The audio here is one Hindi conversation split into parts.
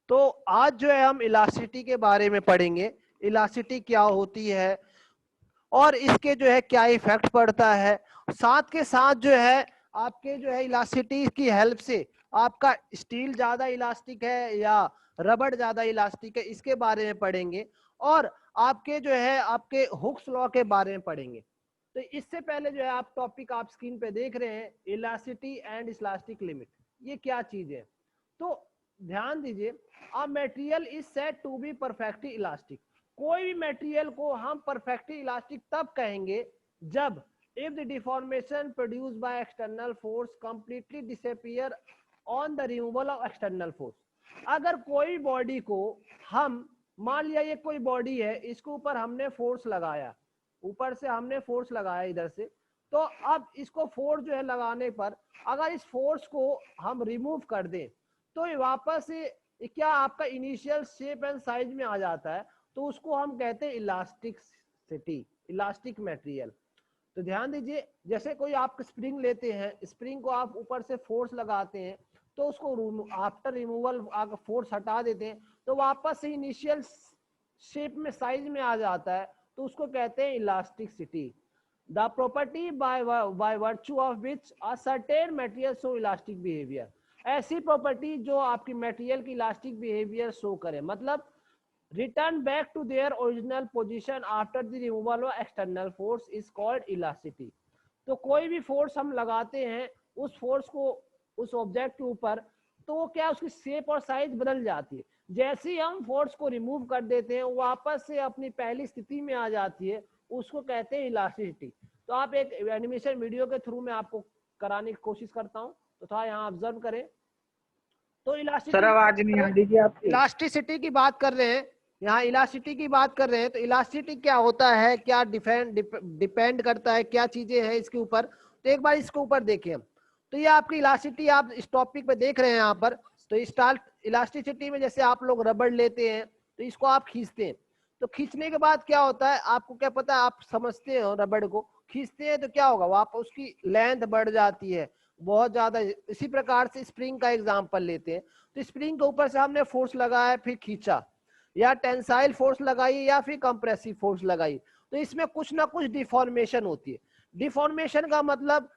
तो आज जो है हम इलास्टिसिटी के बारे में पढ़ेंगे, इलास्टिसिटी क्या होती है और इसके जो है क्या इफेक्ट पड़ता है। साथ के साथ जो है आपके जो है इलास्टिसिटी की हेल्प से आपका स्टील ज्यादा इलास्टिक है या रबड़ ज्यादा इलास्टिक है, इसके बारे में पढ़ेंगे। और आपके जो है आपके हुक्स लॉ के बारे में पढ़ेंगे। तो इससे पहले जो है आप टॉपिक आप स्क्रीन पे देख रहे हैं, इलास्टिसिटी एंड इलास्टिक लिमिट, ये क्या चीज है। तो ध्यान दीजिए, a material is said to be perfectly elastic. कोई भी मटेरियल को हम परफेक्टली इलास्टिक तब कहेंगे जब if the deformation produced by external force completely disappear on the removal of external force. अगर कोई बॉडी को हम, मान लिया ये कोई बॉडी है, इसके ऊपर हमने फोर्स लगाया, ऊपर से हमने फोर्स लगाया इधर से, तो अब इसको फोर्स जो है लगाने पर अगर इस फोर्स को हम रिमूव कर दें तो ये वापस से क्या आपका इनिशियल शेप एंड साइज में आ जाता है, तो उसको हम कहते हैं इलास्टिसिटी, इलास्टिक मटेरियल। तो ध्यान दीजिए, जैसे कोई आप स्प्रिंग लेते हैं, स्प्रिंग को आप ऊपर से फोर्स लगाते हैं तो उसको आफ्टर रिमूवल फोर्स हटा देते हैं तो वापस से इनिशियल शेप में साइज में आ जाता है, तो उसको कहते हैं elasticity. The property by virtue of which a certain material show elastic behaviour. ऐसी प्रॉपर्टी जो आपकी मटेरियल की इलास्टिक बिहेवियर शो करे, मतलब return back to their original position after the removal of external force is called elasticity। तो कोई भी फोर्स हम लगाते हैं, उस फोर्स को उस ऑब्जेक्ट के ऊपर, तो वो क्या उसकी शेप और साइज बदल जाती है। जैसे ही हम फोर्स को रिमूव कर देते हैं वापस से अपनी पहली स्थिति में आ जाती है, उसको कहते हैं इलास्टिसिटी। तो आप एक एनिमेशन वीडियो के थ्रू में आपको कराने की कोशिश करता हूँ, तो थोड़ा यहाँ ऑब्जर्व करें। तो सर आवाज नहीं आ रही है आपकी। इलास्टिसिटी की बात कर रहे हैं, यहाँ इलास्टिसिटी की बात कर रहे हैं। तो इलास्टिसिटी क्या होता है, क्या डिपेंड करता है, क्या चीजें हैं इसके ऊपर, तो एक बार इसके ऊपर देखें हम। तो ये आपकी इलास्टिसिटी आप इस टॉपिक पे देख रहे हैं यहाँ पर। तो स्टार्ट इलास्टिसिटी में जैसे आप लोग रबड़ लेते हैं तो इसको आप खींचते हैं, तो खींचने के बाद क्या होता है आपको क्या पता है, आप समझते हो रबड़ को खींचते हैं तो क्या होगा, वहां पर उसकी लेंथ बढ़ जाती है बहुत ज्यादा। इसी प्रकार से स्प्रिंग का एग्जांपल लेते हैं, तो स्प्रिंग के ऊपर से हमने फोर्स लगाया फिर खींचा, या टेंसाइल फोर्स लगाई या फिर कंप्रेसिव फोर्स लगाई, तो इसमें कुछ ना कुछ डिफॉर्मेशन होती है। डिफॉर्मेशन का मतलब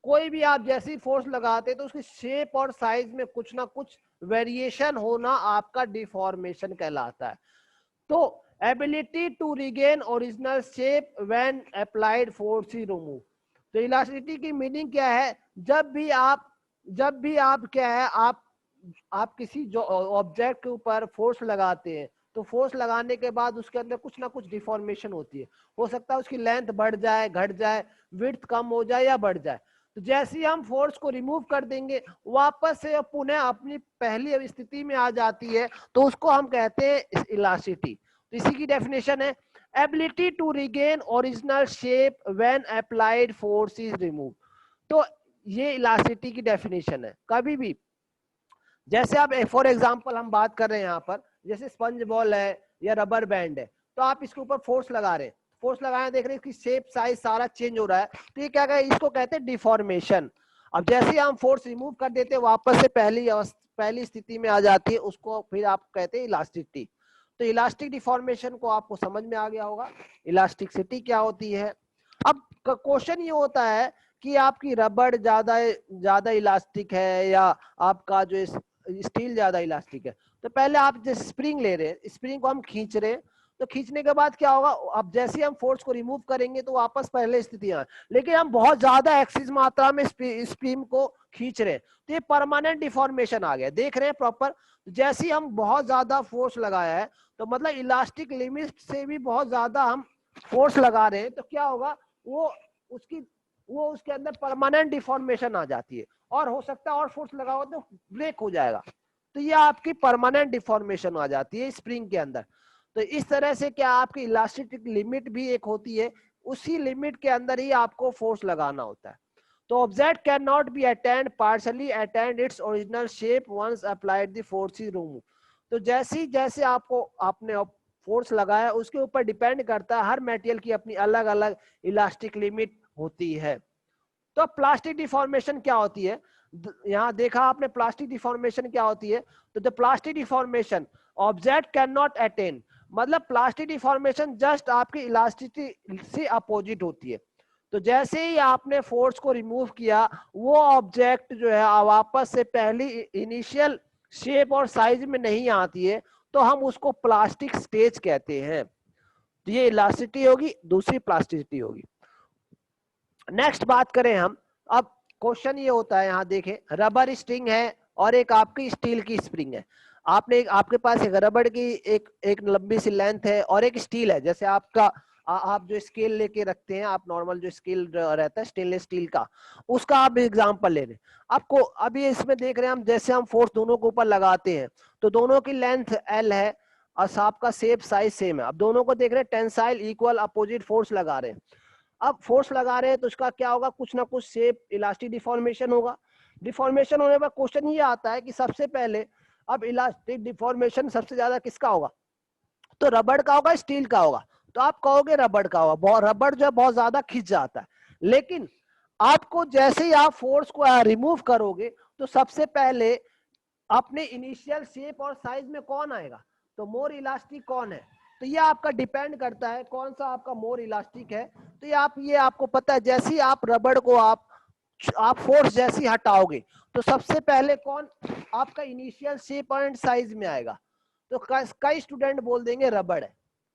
कोई भी आप जैसी फोर्स लगाते तो उसकी शेप और साइज में कुछ ना कुछ वेरिएशन होना आपका डिफॉर्मेशन कहलाता है। तो ability to regain original shape when applied force is remove. तो इलास्टिसिटी की मीनिंग क्या है, जब भी आप क्या है आप किसी जो ऑब्जेक्ट के ऊपर फोर्स लगाते हैं तो फोर्स लगाने के बाद उसके अंदर कुछ ना कुछ डिफॉर्मेशन होती है। हो सकता है उसकी लेंथ बढ़ जाए, घट जाए, विड्थ कम हो जाए या बढ़ जाए। तो जैसे ही हम फोर्स को रिमूव कर देंगे वापस से पुनः अपनी पहली स्थिति में आ जाती है, तो उसको हम कहते हैं इलास्टिसिटी। तो इसी की डेफिनेशन है ability to regain original shape when applied force is remove. तो ये इलास्टिसिटी की डेफिनेशन है। कभी भी जैसे आप फॉर एग्जांपल हम बात कर रहे हैं यहाँ पर, जैसे स्पंज बॉल है या रबर बैंड है, तो आप इसके ऊपर फोर्स लगा रहे हैं, फोर्स लगाए देख रहे हैं इसकी शेप साइज सारा चेंज हो रहा है, तो ये क्या कहे, इसको कहते हैं डिफॉर्मेशन। अब जैसे ही हम फोर्स रिमूव कर देते हैं वापस से पहली स्थिति में आ जाती है, उसको फिर आप कहते हैं इलास्टिसिटी। तो इलास्टिक डिफॉर्मेशन को आपको समझ में आ गया होगा, इलास्टिसिटी क्या होती है। अब क्वेश्चन ये होता है कि आपकी रबड़ ज्यादा इलास्टिक है या आपका जो स्टील ज्यादा इलास्टिक है। तो पहले आप जैसे स्प्रिंग ले रहे हैं, स्प्रिंग को हम खींच रहे हैं, तो खींचने के बाद क्या होगा, अब जैसे हम फोर्स को रिमूव करेंगे तो वापस पहले स्थिति आ, लेकिन हम बहुत ज्यादा एक्सिस मात्रा में स्प्रिंग को खींच रहे हैं, तो ये परमानेंट डिफॉर्मेशन आ गया, देख रहे हैं प्रॉपर। जैसे ही हम बहुत ज्यादा फोर्स लगाया है, तो मतलब इलास्टिक लिमिट से भी बहुत ज्यादा हम फोर्स लगा रहे हैं, तो क्या होगा, वो उसके अंदर परमानेंट डिफॉर्मेशन आ जाती है, और हो सकता है और फोर्स लगाओ तो ब्रेक हो जाएगा। तो ये आपकी परमानेंट डिफॉर्मेशन आ जाती है स्प्रिंग के अंदर। तो इस तरह से क्या आपकी इलास्टिक लिमिट भी एक होती है, उसी लिमिट के अंदर ही आपको फोर्स लगाना होता है। तो object can not be attend partially attend its original shape once applied the force is remove. तो जैसे आपने फोर्स लगाया उसके ऊपर डिपेंड करता है, हर मटेरियल की अपनी अलग अलग इलास्टिक लिमिट होती है। तो प्लास्टिक डिफॉर्मेशन क्या होती है, यहाँ देखा आपने प्लास्टिक डिफॉर्मेशन क्या होती है, तो the plastic deformation object can not attain, मतलब प्लास्टिक डिफॉर्मेशन जस्ट आपकी इलास्टिसिटी से अपोजिट होती है। तो जैसे ही आपने फोर्स को रिमूव किया, वो ऑब्जेक्ट जो है वापस से पहली इनिशियल शेप और साइज में नहीं आती है, तो हम उसको प्लास्टिक स्टेज कहते हैं। तो ये इलास्टिसिटी होगी, दूसरी प्लास्टिसिटी होगी। नेक्स्ट बात करें हम, अब क्वेश्चन ये होता है, यहाँ देखें रबर स्ट्रिंग है और एक आपकी स्टील की स्प्रिंग है। आपके पास एक रबड़ की एक लंबी सी लेंथ है और एक स्टील है, जैसे आपका आप जो स्केल लेके रखते हैं, आप नॉर्मल जो स्केल रहता है स्टेनलेस स्टील का, उसका आप एग्जांपल ले रहे हैं। आपको अभी इसमें देख रहे हैं हम, जैसे हम फोर्स दोनों के ऊपर लगाते हैं तो दोनों की लेंथ एल है और आपका शेप साइज सेम है। अब दोनों को देख रहे हैं टेंसाइल इक्वल अपोजिट फोर्स लगा रहे हैं। अब फोर्स लगा रहे हैं तो उसका क्या होगा, कुछ ना कुछ शेप इलास्टिक डिफॉर्मेशन होगा। डिफॉर्मेशन होने पर क्वेश्चन ये आता है कि सबसे पहले अब इलास्टिक डिफॉर्मेशन सबसे ज्यादा किसका होगा, तो रबड़ का होगा, स्टील का होगा। तो आप कहोगे रबड़ का होगा, रबड़ जो है बहुत ज्यादा खिंच जाता है। लेकिन आपको जैसे ही आप फोर्स को रिमूव करोगे तो सबसे पहले अपने इनिशियल शेप और साइज में कौन आएगा, तो मोर इलास्टिक कौन है। तो ये आपका डिपेंड करता है कौन सा आपका मोर इलास्टिक है। तो ये आपको पता है, जैसे ही आप रबड़ को आप फोर्स जैसी हटाओगे तो सबसे पहले कौन आपका इनिशियल शेप एंड साइज में आएगा, तो कई स्टूडेंट बोल देंगे रबड़ है,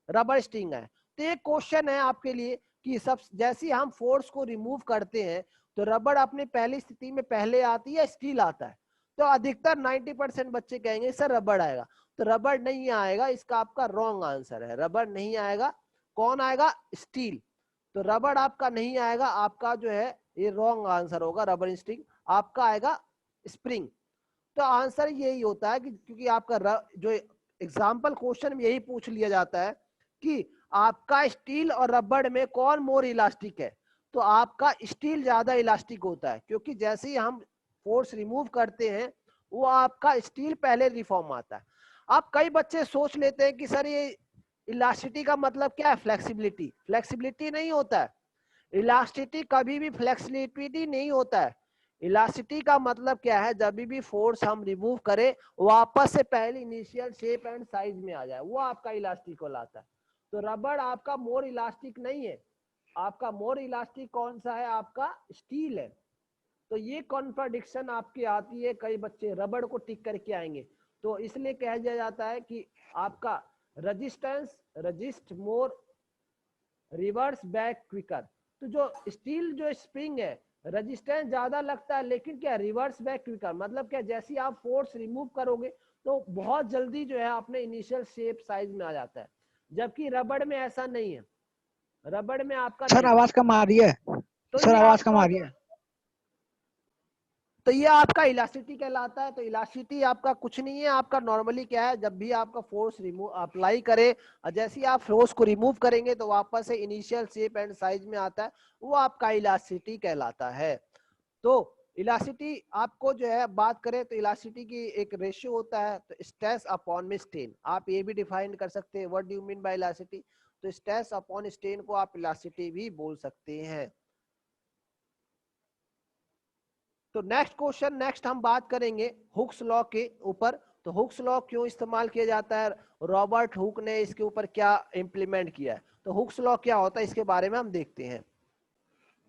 रबड़ स्ट्रिंग है। तो एक क्वेश्चन है आपके लिए कि सब जैसे हम फोर्स को रिमूव करते हैं तो रबड़ अपनी पहली स्थिति में पहले आती है, स्टील आता है। तो अधिकतर 90% बच्चे कहेंगे सर रबड़ आएगा, तो रबड़ नहीं आएगा, इसका आपका रॉन्ग आंसर है, रबड़ नहीं आएगा। कौन आएगा, स्टील। तो रबड़ आपका नहीं आएगा, आपका जो है ये रॉन्ग आंसर होगा, रबर स्ट्रिंग आपका आएगा स्प्रिंग। तो आंसर यही होता है कि क्योंकि आपका जो एग्जाम्पल क्वेश्चन में यही पूछ लिया जाता है कि आपका स्टील और रबड़ में कौन मोर इलास्टिक है, तो आपका स्टील ज्यादा इलास्टिक होता है, क्योंकि जैसे ही हम फोर्स रिमूव करते हैं वो आपका स्टील पहले रिफॉर्म आता है। अब कई बच्चे सोच लेते हैं कि सर ये इलास्टिसिटी का मतलब क्या है, फ्लेक्सिबिलिटी। फ्लेक्सिबिलिटी नहीं होता है, इलास्टिसिटी कभी भी फ्लेक्सिबिलिटी नहीं होता है। इलास्टिसिटी का मतलब क्या है, जब भी फोर्स हम रिमूव करें वापस से पहले इनिशियल शेप एंड साइज में आ जाए, वो आपका इलास्टिक कहलाता है। तो रबड़ आपका मोर इलास्टिक नहीं है, आपका मोर इलास्टिक कौन सा है, आपका स्टील है। तो ये कॉन्ट्राडिक्शन आपकी आती है, कई बच्चे रबड़ को टिक करके आएंगे। तो इसलिए कहा जाता है कि आपका रेजिस्टेंस रजिस्ट मोर, रिवर्स बैक क्विकर। तो जो स्टील जो स्प्रिंग है रेजिस्टेंस ज्यादा लगता है, लेकिन क्या रिवर्स बैक क्विकर, मतलब क्या जैसे आप फोर्स रिमूव करोगे तो बहुत जल्दी जो है अपने इनिशियल शेप साइज में आ जाता है, जबकि रबड़ में ऐसा नहीं है, रबड़ में आपका सर नहीं। आवाज कम आ रही है। तो सर ये आवाज कम आपका आ रही है। तो ये आपका इलास्टिसिटी कहलाता है। तो इलास्टिसिटी आपका कुछ नहीं है, आपका नॉर्मली क्या है, जब भी आपका फोर्स रिमूव अप्लाई करे और जैसे ही आप फोर्स को रिमूव करेंगे तो वापस से इनिशियल शेप एंड साइज में आता है, वो आपका इलास्टिसिटी कहलाता है। तो इलास्टिसिटी आपको जो है बात करें तो इलास्टिसिटी की एक रेशियो होता है, तो स्ट्रेस अपॉन में स्ट्रेन, आप ये भी डिफाइन कर सकते हैं, what do you mean by elasticity. तो स्ट्रेस अपॉन स्ट्रेन को आप इलास्टिसिटी भी बोल सकते हैं। तो नेक्स्ट हम बात करेंगे हुक्स लॉ के ऊपर। तो हुक्स लॉ क्यों इस्तेमाल किया जाता है, रॉबर्ट हुक ने इसके ऊपर क्या इंप्लीमेंट किया है, तो हुक्स लॉ क्या होता है इसके बारे में हम देखते हैं।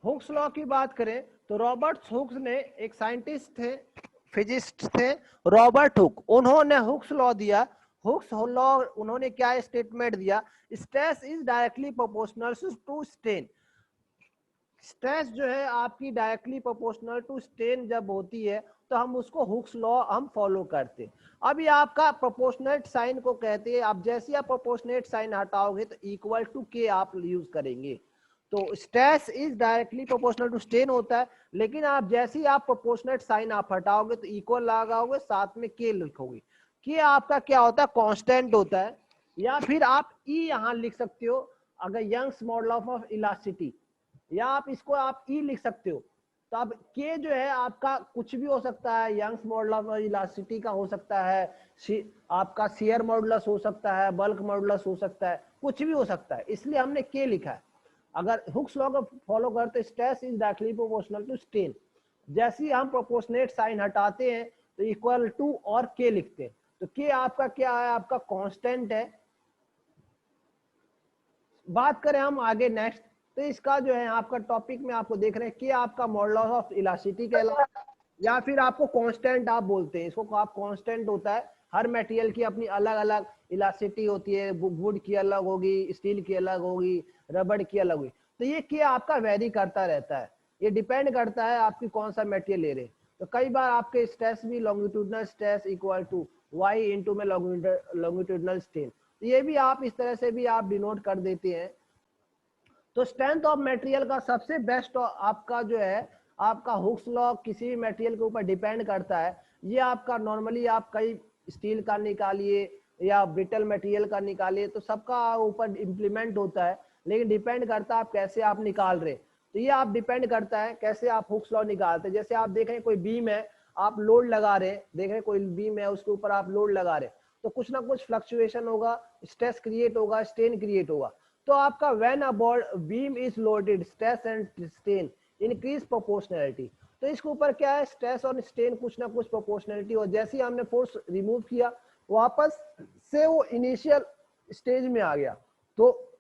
हुक्स लॉ की बात करें तो रॉबर्ट हुक्स ने एक साइंटिस्ट थे, फिजिस्ट थे, रॉबर्ट हुक, उन्होंने हुक्स लॉ दिया। हुक्स लॉ उन्होंने क्या स्टेटमेंट दिया, stress is directly proportional to strain. Stress जो है आपकी डायरेक्टली प्रोपोर्शनल टू स्ट्रेन जब होती है तो हम उसको हुक्स लॉ हम फॉलो करते हैं। अभी आपका प्रोपोर्शनेट साइन को कहते हैं, आप जैसे आप प्रोपोर्शनेट साइन हटाओगे तो इक्वल टू के आप यूज करेंगे। तो stress is directly proportional to strain होता है, लेकिन आप जैसे ही आप प्रोपोर्शनेट साइन आप हटाओगे तो इक्वल लगाओगे, साथ में के लिखोगे। के आपका क्या होता है, कांस्टेंट होता है, या फिर आप ई यहाँ लिख सकते हो अगर यंग्स मॉडल ऑफ इलास्टिसिटी, या आप इसको आप ई लिख सकते हो। तो अब के जो है आपका कुछ भी हो सकता है, यंग्स मॉडल ऑफ इलास्टिसिटी का हो सकता है, आपका शेयर मॉडुलस हो सकता है, बल्क मॉडुलस हो सकता है, कुछ भी हो सकता है, इसलिए हमने के लिखा है। अगर हुक्स लॉ को फॉलो करते stress is directly proportional to strain, जैसे ही हम प्रोपोर्शनेट साइन हटाते हैं तो इक्वल टू और के लिखते हैं। तो के आपका क्या है, आपका कांस्टेंट है। बात करें हम आगे नेक्स्ट, तो इसका जो है आपका टॉपिक में आपको देख रहे हैं कि आपका मॉडुलस ऑफ इलास्टिसिटी कहलाता है, या फिर आपको कांस्टेंट आप बोलते हैं इसको, आप कांस्टेंट होता है। हर मटेरियल की अपनी अलग अलग इलास्टिसिटी होती है, वुड की अलग होगी, स्टील की अलग होगी, रबड़ की अलग होगी। तो ये क्या आपका वेरी करता रहता है, ये डिपेंड करता है आपकी कौन सा मटेरियल ले रहे हैं। तो कई बार आपके स्ट्रेस भी longitudinal stress equal to y into में लॉन्गिट्यूडनल स्ट्रेन, ये भी आप इस तरह से भी आप डिनोट कर देते हैं। तो स्ट्रेंथ ऑफ मटेरियल का सबसे बेस्ट आपका जो है आपका हुक्स लॉ किसी भी मटेरियल के ऊपर डिपेंड करता है। ये आपका नॉर्मली आप कई स्टील का निकालिए या ब्रिटल मटेरियल का निकालिए तो सबका ऊपर इम्प्लीमेंट होता है, लेकिन डिपेंड करता है आप कैसे आप निकाल रहे। तो ये आप डिपेंड करता है कैसे आप हुक्स लॉ निकालते हैं। जैसे आप देखें कोई बीम है, आप लोड लगा रहे हैं, देखें कोई बीम है उसके ऊपर आप लोड लगा रहे हैं, तो कुछ ना कुछ फ्लक्चुएशन होगा, स्ट्रेस क्रिएट होगा, स्ट्रेन क्रिएट होगा। तो आपका when a beam is loaded stress and strain increase proportionality. तो इसके ऊपर क्या है, स्ट्रेस और स्ट्रेन कुछ ना कुछ प्रोपोर्शनैलिटी, और जैसे ही हमने फोर्स रिमूव किया वापस से वो इनिशियल स्टेज में आ गया। तो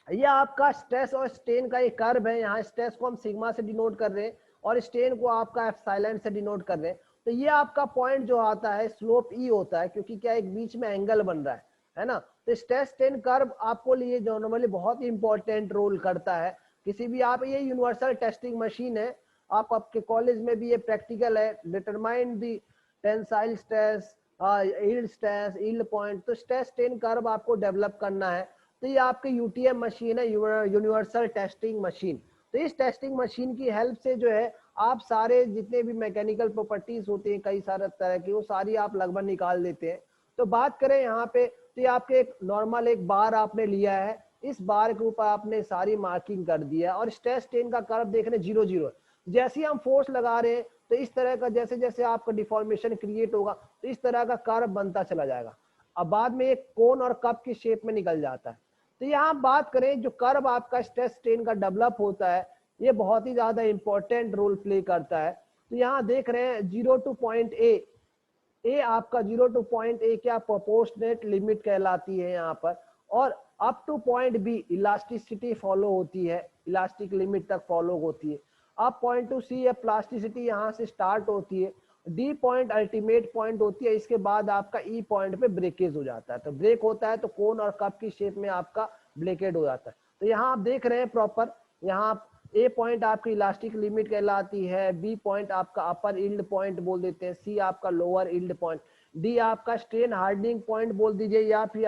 ये आपका स्ट्रेस और स्ट्रेन का एक कर्व है। यहाँ स्ट्रेस को हम सिग्मा से डिनोट कर रहे हैं और स्ट्रेन को आपका एप्सिलॉन से डिनोट कर रहे हैं। तो ये आपका पॉइंट जो आता है स्लोप ई होता है, क्योंकि क्या एक बीच में एंगल बन रहा है ना। तो स्ट्रेस स्ट्रेन कर्व आपको लिए जो नॉर्मली बहुत ही इंपॉर्टेंट रोल करता है किसी भी आप, ये यूनिवर्सल टेस्टिंग मशीन है, आप आपके कॉलेज में भी ये प्रैक्टिकल है। Determine the tensile stress, yield stress, yield point. तो स्ट्रेस स्ट्रेन कर्व आपको डेवलप करना है। तो ये आपकी यूटीएम मशीन है, यूनिवर्सल टेस्टिंग मशीन। तो इस टेस्टिंग मशीन की हेल्प से जो है आप सारे जितने भी मैकेनिकल प्रॉपर्टीज होते हैं कई सारे तरह की, वो सारी आप लगभग निकाल देते हैं। तो बात करें यहाँ पे, तो ये आपके एक नॉर्मल एक बार आपने लिया है, इस बार के ऊपर आपने सारी मार्किंग कर दिया और स्ट्रेस स्ट्रेन का कर्व देख रहे 0 0। जैसे ही हम फोर्स लगा रहे हैं तो इस तरह का जैसे जैसे आपका डिफॉर्मेशन क्रिएट होगा तो इस तरह का कर्व बनता चला जाएगा। अब बाद में एक कोन और कप की शेप में निकल जाता है। तो यहाँ बात करें जो कर्व आपका स्ट्रेस स्ट्रेन का डेवलप होता है, ये बहुत ही ज्यादा इंपॉर्टेंट रोल प्ले करता है। तो यहाँ देख रहे हैं 0 टू पॉइंट ए आपका 0 टू पॉइंट ए क्या प्रोपोर्शनेट लिमिट कहलाती है यहाँ पर, और up to point B elasticity follow होती है, इलास्टिक लिमिट तक फॉलो होती है। अब पॉइंट टू सी है प्लास्टिसिटी यहाँ से स्टार्ट होती है, डी पॉइंट अल्टीमेट पॉइंट होती है, इसके बाद आपका ई पॉइंट पे ब्रेकेज हो जाता है। तो ब्रेक होता है तो कोन और कप की शेप में आपका ब्रेकेड हो जाता है। तो यहाँ आप देख रहे हैं प्रॉपर, यहाँ ए पॉइंट आपकी इलास्टिक लिमिट कहलाती है, बी पॉइंट आपका अपर यील्ड पॉइंट बोल देते हैं, सी आपका लोअर यील्ड पॉइंट, डी आपका स्ट्रेन हार्डनिंग पॉइंट बोल दीजिए या फिर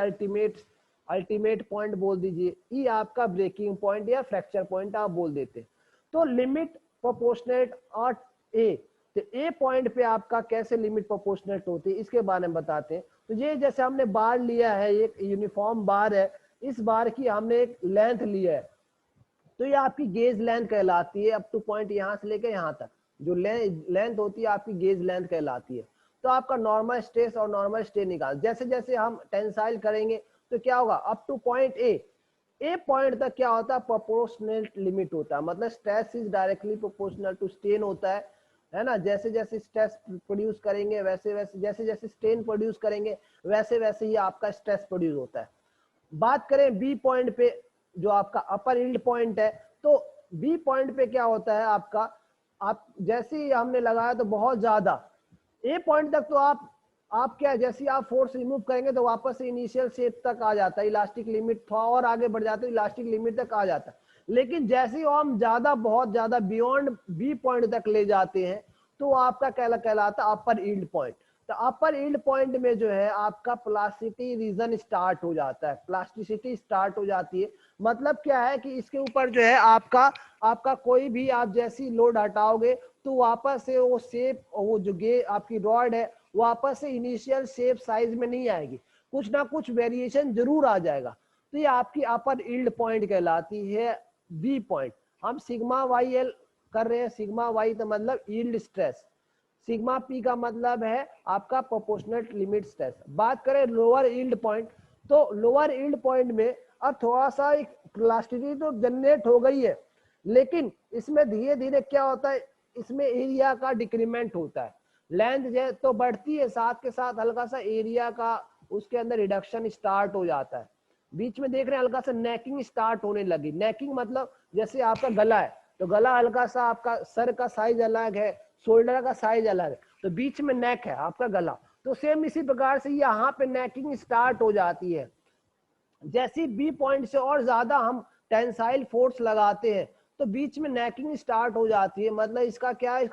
अल्टीमेट पॉइंट बोल दीजिए, ई आपका ब्रेकिंग पॉइंट या फ्रैक्चर पॉइंट आप बोल देते हैं। तो लिमिट प्रोपोर्शनेट और ए, तो ए पॉइंट पे आपका कैसे लिमिट प्रोपोर्शनेट होती है इसके बारे में बताते हैं। तो ये जैसे हमने बार लिया है, एक यूनिफॉर्म बार है, इस बार की हमने एक लेंथ लिया है, तो ये आपकी गेज लेंथ कहलाती है। अप टू पॉइंट यहाँ से लेकर यहाँ तक जो लेंथ होती है आपकी गेज लेंथ कहलाती है। तो आपका नॉर्मल स्ट्रेस और नॉर्मल स्ट्रेन निकाल, जैसे जैसे हम टेंसाइल करेंगे तो क्या होगा, up to point A point तक क्या होता है प्रोपोर्शनल लिमिट होता है, मतलब stress is directly proportional to strain होता है ना। जैसे जैसे स्ट्रेस प्रोड्यूस करेंगे वैसे वैसे, जैसे जैसे स्ट्रेन प्रोड्यूस करेंगे वैसे वैसे ही आपका स्ट्रेस प्रोड्यूस होता है। बात करें बी पॉइंट पे जो आपका अपर यील्ड पॉइंट है, तो बी पॉइंट पे क्या होता है आपका, आप जैसे ही हमने लगाया तो बहुत ज्यादा, ए पॉइंट तक तो आप क्या जैसे आप फोर्स रिमूव करेंगे तो वापस से इनिशियल शेप तक आ जाता है, इलास्टिक लिमिट थोड़ा और आगे बढ़ जाता है, इलास्टिक लिमिट तक आ जाता है। लेकिन जैसे ही हम ज्यादा बहुत ज्यादा बियॉन्ड बी पॉइंट तक ले जाते हैं तो आपका कहलाता है अपर यील्ड पॉइंट। तो अपर यील्ड पॉइंट में जो है आपका प्लास्टिसिटी रीजन स्टार्ट हो जाता है, प्लास्टिसिटी स्टार्ट हो जाती है। मतलब क्या है कि इसके ऊपर जो है आपका कोई भी आप जैसी लोड हटाओगे तो वापस से वो शेप, वो जो आपकी रॉड है वापस से इनिशियल शेप साइज में नहीं आएगी, कुछ ना कुछ वेरिएशन जरूर आ जाएगा। तो ये आपकी अपर यील्ड पॉइंट कहलाती है बी पॉइंट। हम सिग्मा वाई एल कर रहे हैं, सिग्मा वाई तो मतलब यील्ड स्ट्रेस, सिग्मा पी का मतलब है आपका प्रोपोर्शनल लिमिट स्ट्रेस। बात करें लोअर यील्ड पॉइंट, तो लोअर यील्ड पॉइंट में अब थोड़ा सा एक प्लास्टिसिटी तो जनरेट हो गई है, लेकिन इसमें धीरे धीरे क्या होता है इसमें एरिया का डिक्रीमेंट होता है, लेंथ तो बढ़ती है, साथ के साथ हल्का सा एरिया का उसके अंदर रिडक्शन स्टार्ट हो जाता है। बीच में देख रहे हैं हल्का सा नेकिंग स्टार्ट होने लगी। नेकिंग मतलब जैसे आपका गला है तो गला हल्का सा, आपका सर का साइज अलग है, शोल्डर का साइज अलग है, तो बीच में नेक है आपका गला, तो सेम इसी प्रकार से यहाँ पे नेकिंग स्टार्ट हो जाती है। जैसे बी पॉइंट से और ज्यादा हम टेंसाइल फोर्स लगाते हैं तो बीच में नेकिंग स्टार्ट हो जाती है। मतलब इसका क्या है,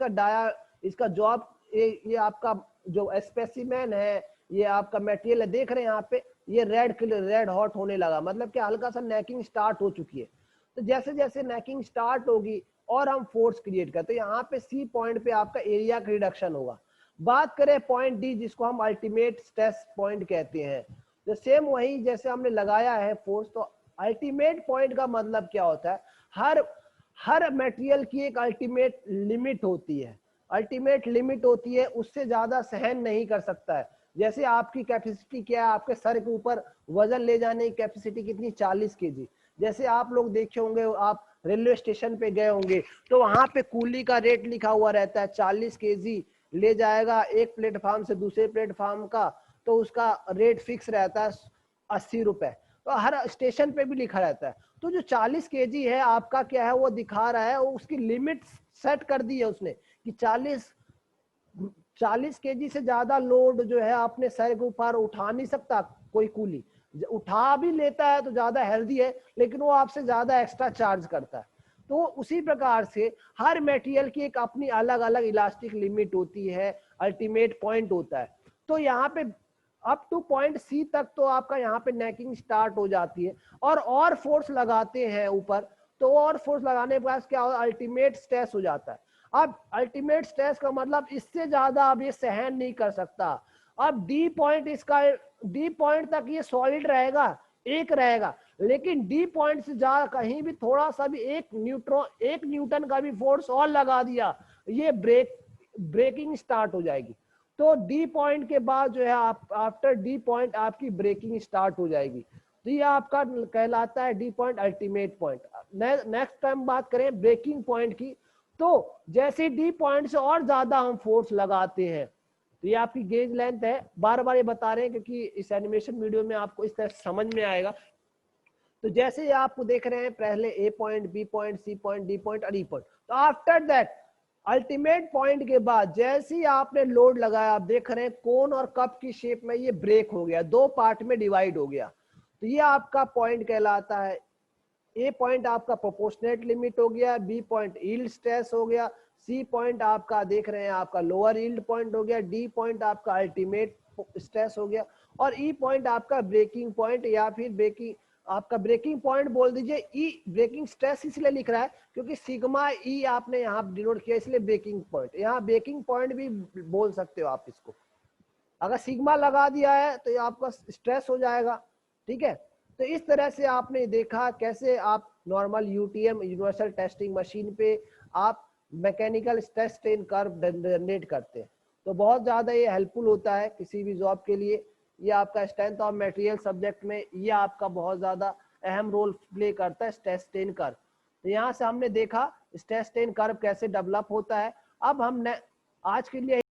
इसका जॉब ये आपका जो स्पेसिमेन है, ये आपका मटेरियल है, देख रहे हैं यहाँ पे ये रेड हॉट होने लगा, मतलब कि हल्का सा नेकिंग स्टार्ट हो चुकी है। तो जैसे जैसे नेकिंग स्टार्ट होगी और हम फोर्स क्रिएट करते हैं, यहाँ पे सी पॉइंट पे आपका एरिया का रिडक्शन होगा। बात करें पॉइंट डी, जिसको हम अल्टीमेट स्ट्रेस पॉइंट कहते हैं, तो सेम वही जैसे हमने लगाया है फोर्स, तो अल्टीमेट पॉइंट का मतलब क्या होता है, हर मटेरियल की एक अल्टीमेट लिमिट होती है। अल्टीमेट लिमिट होती है, उससे ज्यादा सहन नहीं कर सकता है। जैसे आपकी कैपेसिटी क्या है, आपके सर के ऊपर वजन ले जाने की कैपेसिटी कितनी, 40 केजी। जैसे आप लोग देखे होंगे, आप रेलवे स्टेशन पे गए होंगे तो वहां पे कूली का रेट लिखा हुआ रहता है, 40 केजी ले जाएगा एक प्लेटफॉर्म से दूसरे प्लेटफॉर्म का, तो उसका रेट फिक्स रहता है 80 रुपए, तो हर स्टेशन पे भी लिखा रहता है। तो जो 40 केजी है आपका क्या है, वो दिखा रहा है, उसकी लिमिट सेट कर दी है उसने कि 40 केजी से ज्यादा लोड जो है अपने सर के ऊपर उठा नहीं सकता कोई कूली। उठा भी लेता है तो ज्यादा हेल्दी है, लेकिन वो आपसे ज्यादा एक्स्ट्रा चार्ज करता है। तो उसी प्रकार से हर मटेरियल की एक अपनी अलग अलग इलास्टिक लिमिट होती है, अल्टीमेट पॉइंट होता है। तो यहाँ पे अप टू पॉइंट सी तक तो आपका यहाँ पे नेकिंग स्टार्ट हो जाती है, और फोर्स लगाते हैं ऊपर, तो और फोर्स लगाने के बाद क्या होगा, अल्टीमेट स्ट्रेस हो जाता है। अब अल्टीमेट स्ट्रेस का मतलब इससे ज्यादा अब ये सहन नहीं कर सकता। अब डी पॉइंट तक ये सॉलिड रहेगा, एक रहेगा, लेकिन डी पॉइंट से ज्यादा कहीं भी थोड़ा सा भी एक न्यूटन का भी फोर्स और लगा दिया, ये ब्रेकिंग स्टार्ट हो जाएगी। तो डी पॉइंट के बाद जो है आप आफ्टर डी पॉइंट आपकी ब्रेकिंग स्टार्ट हो जाएगी। तो ये आपका कहलाता है D point ultimate point. Next time बात करें ब्रेकिंग पॉइंट की, तो जैसे डी पॉइंट से और ज्यादा हम फोर्स लगाते हैं, तो ये आपकी गेज लेंथ है, बार बार ये बता रहे हैं क्योंकि इस एनिमेशन वीडियो में आपको इस तरह समझ में आएगा। तो जैसे आपको देख रहे हैं पहले A point, B point, C point, D point और ई पॉइंट, तो आफ्टर दैट अल्टीमेट पॉइंट के बाद जैसे ही आपने लोड लगाया, आप देख रहे हैं कोन और कप की शेप में ये ब्रेक हो गया, दो पार्ट में डिवाइड हो गया। तो ये आपका पॉइंट कहलाता है, ए पॉइंट आपका प्रोपोर्शनेट लिमिट हो गया, बी पॉइंट यील्ड स्ट्रेस हो गया, सी पॉइंट आपका देख रहे हैं आपका लोअर यील्ड पॉइंट हो गया, डी पॉइंट आपका अल्टीमेट स्ट्रेस हो गया, और ई पॉइंट आपका ब्रेकिंग पॉइंट, या फिर आपका ब्रेकिंग पॉइंट बोल दीजिए। ई ब्रेकिंग स्ट्रेस इसलिए लिख रहा है क्योंकि सिग्मा ई आपने यहाँ डिनोट किया, इसलिए ब्रेकिंग पॉइंट, यहाँ ब्रेकिंग पॉइंट भी बोल सकते हो आप इसको। अगर सिग्मा लगा दिया है तो ये आपका स्ट्रेस हो जाएगा, ठीक है। तो इस तरह से आपने देखा कैसे आप normal UTM universal testing machine पे आप mechanical stress strain curve generate करते हैं। तो बहुत ज्यादा ये हेल्पफुल होता है किसी भी जॉब के लिए। ये आपका स्ट्रेंथ ऑफ मटेरियल सब्जेक्ट में ये आपका बहुत ज्यादा अहम रोल प्ले करता है, स्ट्रेस स्ट्रेन कर्व। तो यहाँ से हमने देखा स्ट्रेस स्ट्रेन कर्व कैसे डेवलप होता है। अब हम आज के लिए